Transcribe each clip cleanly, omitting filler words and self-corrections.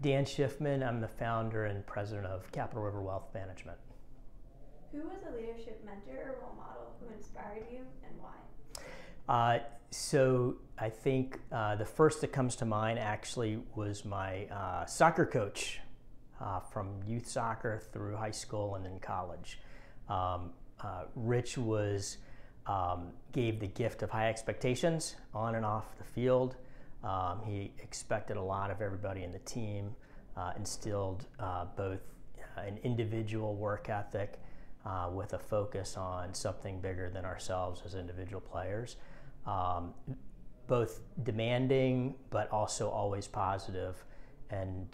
Dan Schiffman. I'm the founder and president of Capital River Wealth Management. Who was a leadership mentor or role model who inspired you and why? So I think the first that comes to mind actually was my soccer coach from youth soccer through high school and then college. Rich gave the gift of high expectations on and off the field. He expected a lot of everybody in the team, instilled both an individual work ethic with a focus on something bigger than ourselves as individual players. Both demanding, but also always positive, and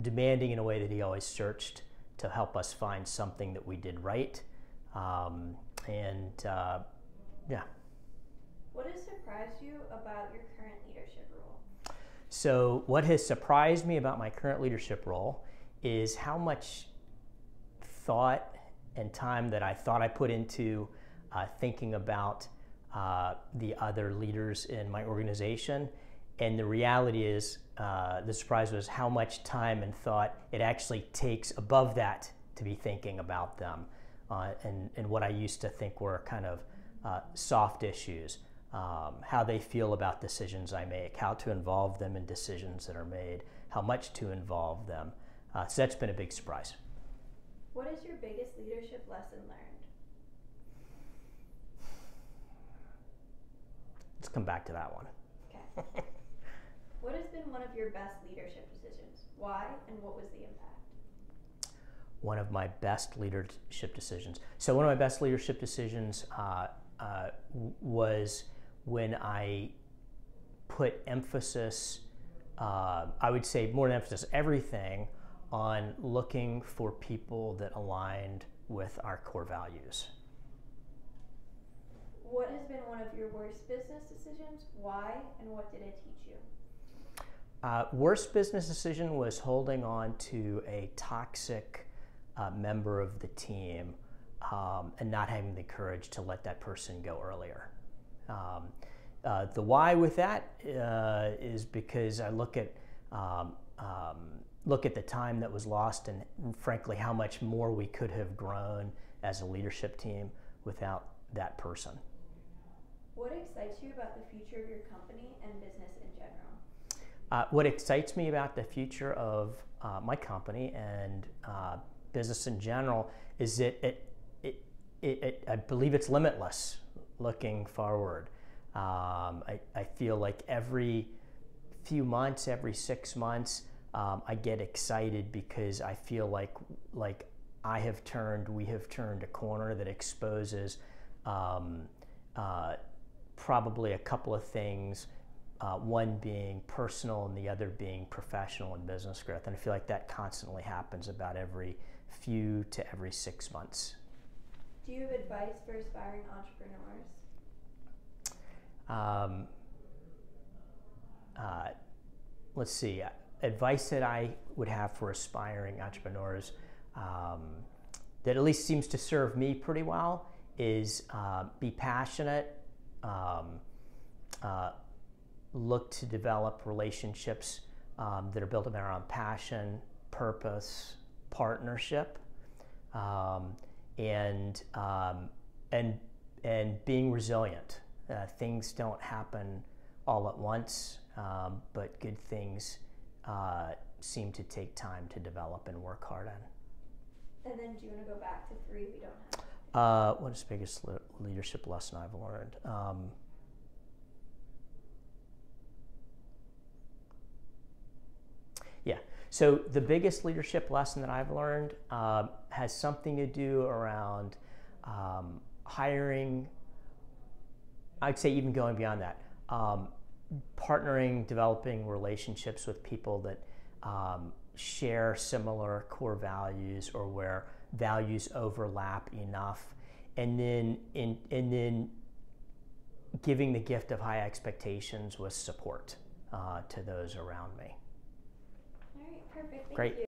demanding in a way that he always searched to help us find something that we did right. Yeah. What has surprised you about your current leadership role? So what has surprised me about my current leadership role is how much thought and time that I thought I put into thinking about the other leaders in my organization. And the reality is, the surprise was how much time and thought it actually takes above that to be thinking about them. And what I used to think were kind of soft issues, how they feel about decisions I make, how to involve them in decisions that are made, how much to involve them. So that's been a big surprise. What is your biggest leadership lesson learned? Let's come back to that one. Okay. What has been one of your best leadership decisions? Why and what was the impact? One of my best leadership decisions. So one of my best leadership decisions was when I put emphasis, I would say more than emphasis, everything on looking for people that aligned with our core values. What has been one of your worst business decisions? Why and what did it teach you? Worst business decision was holding on to a toxic member of the team and not having the courage to let that person go earlier. The why with that is because I look at the time that was lost and frankly how much more we could have grown as a leadership team without that person. What excites you about the future of your company and business in general? What excites me about the future of my company and business in general is that I believe it's limitless looking forward. I feel like every few months, every 6 months, I get excited because I feel like we have turned a corner that exposes probably a couple of things, one being personal and the other being professional and business growth. And I feel like that constantly happens about every few to every 6 months. Do you have advice for aspiring entrepreneurs? Let's see. Advice that I would have for aspiring entrepreneurs that at least seems to serve me pretty well is be passionate, look to develop relationships that are built around passion, purpose, partnership, and being resilient. Things don't happen all at once, but good things seem to take time to develop and work hard on. And then do you want to go back to 3 we don't have? What is the biggest leadership lesson I've learned? Yeah, so the biggest leadership lesson that I've learned has something to do around hiring, I'd say even going beyond that, partnering, developing relationships with people that share similar core values or where values overlap enough, and then giving the gift of high expectations with support to those around me. All right, perfect. Thank Great. you.